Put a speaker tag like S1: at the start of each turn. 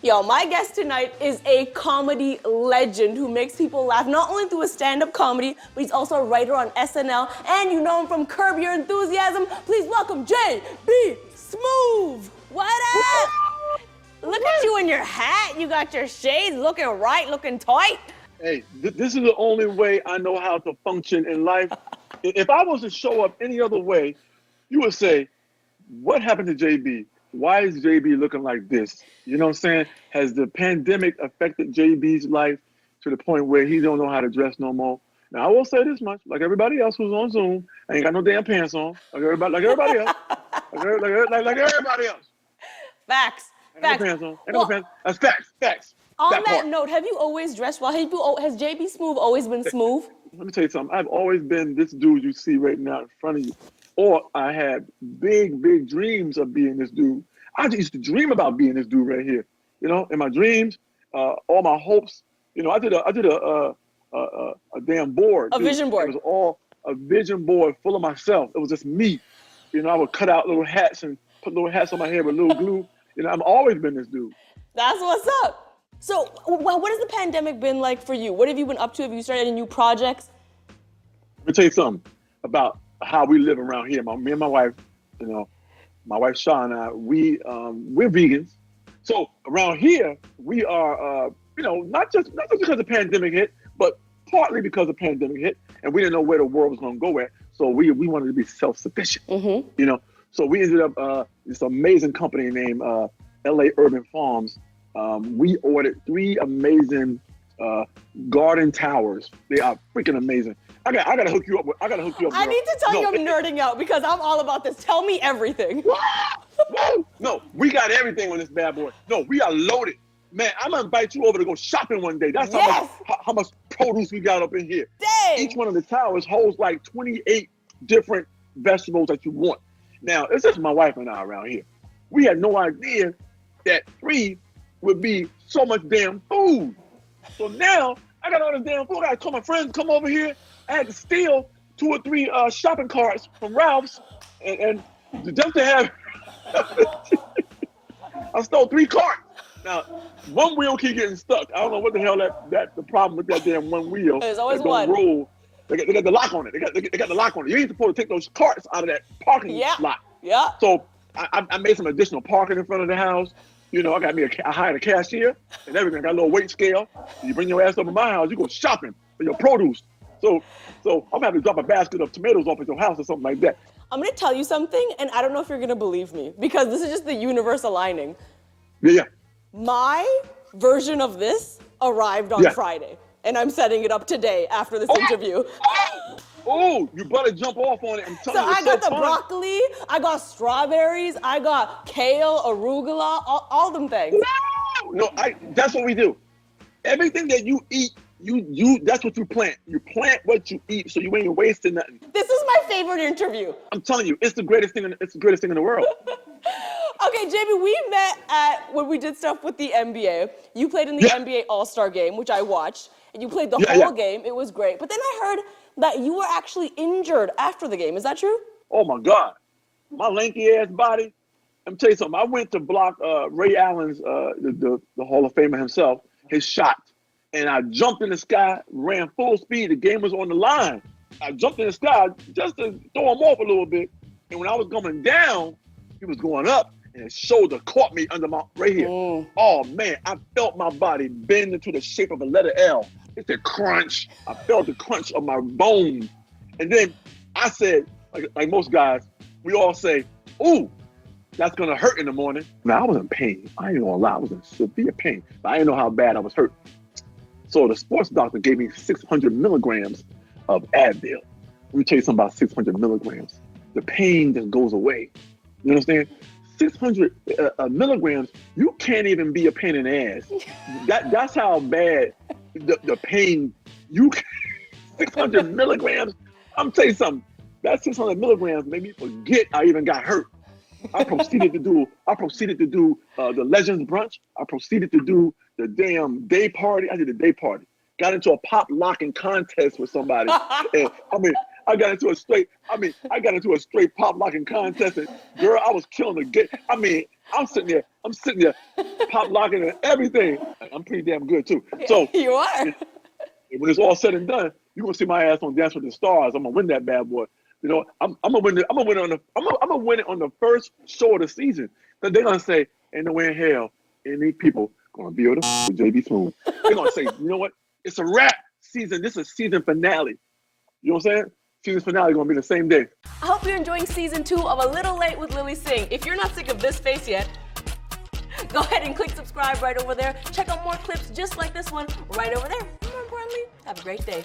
S1: Yo, my guest tonight is a comedy legend who makes people laugh not only through his stand-up comedy, but he's also a writer on SNL, and you know him from Curb Your Enthusiasm. Please welcome J.B. Smoove. What up? Look at you in your hat. You got your shades, looking right, looking tight.
S2: Hey, this is the only way I know how to function in life. If I was to show up any other way, you would say, what happened to JB? Why is JB looking like this? You know what I'm saying? Has the pandemic affected JB's life to the point where he don't know how to dress no more? Now, I will say this much, like everybody else who's on Zoom, I ain't got no damn pants on, like everybody else. like everybody else.
S1: Facts.
S2: Ain't no pants on, ain't no pants. That's facts.
S1: On that note, have you always dressed well? Has JB Smoove always been smooth?
S2: Let me tell you something. I've always been this dude you see right now in front of you. Or I had big dreams of being this dude. I just used to dream about being this dude right here. You know, in my dreams, all my hopes. You know, I did a damn board.
S1: A vision board.
S2: It was all a vision board full of myself. It was just me. You know, I would cut out little hats and put little hats on my head with little glue. You know, I've always been this dude.
S1: That's what's up. So, what has the pandemic been like for you? What have you been up to? Have you started any new projects?
S2: Let me tell you something about how we live around here. Me and my wife, you know, my wife Shaw and I, we're vegans. So around here, we are, you know, not just because the pandemic hit, but partly because the pandemic hit, and we didn't know where the world was going to go at. So we wanted to be self-sufficient, you know. So we ended up this amazing company named LA Urban Farms. We ordered 3 amazing garden towers. They are freaking amazing. I gotta hook you up. I need
S1: to tell you I'm nerding out because I'm all about this. Tell me everything.
S2: No, we got everything on this bad boy. No, we are loaded. Man, I'm gonna invite you over to go shopping one day. That's how much produce we got up in here.
S1: Dang.
S2: Each one of the towers holds like 28 different vegetables that you want. Now, it's just my wife and I around here. We had no idea that 3 would be so much damn food. So now I got all this damn food. I gotta call my friends to come over here. I had to steal 2 or 3 shopping carts from Ralph's and just to have. I stole 3 carts. Now, one wheel keep getting stuck. I don't know what the hell that the problem with that damn one wheel.
S1: There's always one.
S2: Roll. They got the lock on it. They got the lock on it. You ain't supposed to take those carts out of that parking lot.
S1: Yeah.
S2: So I made some additional parking in front of the house. You know, I hired a cashier and everything. I got a little weight scale. You bring your ass over to my house, you go shopping for your produce. So I'm gonna have to drop a basket of tomatoes off at your house or something like that.
S1: I'm gonna tell you something, and I don't know if you're gonna believe me, because this is just the universe aligning.
S2: Yeah.
S1: My version of this arrived on Friday, and I'm setting it up today after this interview.
S2: Oh, you better jump off on it. I'm telling you,
S1: I got the broccoli, I got strawberries, I got kale, arugula, all them things.
S2: No, that's what we do. Everything that you eat, you that's what you plant. You plant what you eat, so you ain't wasting nothing.
S1: This is my favorite interview.
S2: I'm telling you, it's the greatest thing in the world.
S1: Okay, JB, we met when we did stuff with the NBA. You played in the NBA All-Star game, which I watched, and you played the whole game. It was great. But then I heard that you were actually injured after the game. Is that true?
S2: Oh my God, my lanky ass body. Let me tell you something. I went to block Ray Allen's, the Hall of Famer himself, his shot. And I jumped in the sky, ran full speed. The game was on the line. I jumped in the sky just to throw him off a little bit. And when I was coming down, he was going up, and his shoulder caught me under my, right here. Oh man, I felt my body bend into the shape of a letter L. It's a crunch. I felt the crunch of my bones. And then I said, like most guys, we all say, ooh, that's gonna hurt in the morning. Now I was in pain. I ain't gonna lie, I was in severe pain. But I didn't know how bad I was hurt. So the sports doctor gave me 600 milligrams of Advil. Let me tell you something about 600 milligrams. The pain just goes away. You understand? 600 milligrams, you can't even be a pain in the ass. That's how bad the pain, 600 milligrams. I'm telling you something. That 600 milligrams made me forget I even got hurt. I proceeded to do the Legends brunch. I proceeded to do the damn day party. I did a day party. Got into a pop locking contest with somebody. And I mean, I got into a straight pop locking contest, and girl, I was killing the game. I mean, I'm sitting there, pop locking and everything. I'm pretty damn good too. So
S1: you are.
S2: when it's all said and done, you're gonna see my ass on Dance with the Stars. I'm gonna win that bad boy. You know, I'm gonna win it. I'm gonna win it on the first show of the season. Then they're gonna say, "Ain't no way in hell any people gonna be able to with JB Smoove." They're gonna say, "You know what? It's a wrap season. This is season finale." You know what I'm saying? Season finale gonna be the same day.
S1: I hope you're enjoying season 2 of A Little Late with Lilly Singh. If you're not sick of this face yet, go ahead and click subscribe right over there. Check out more clips just like this one right over there. More importantly, have a great day.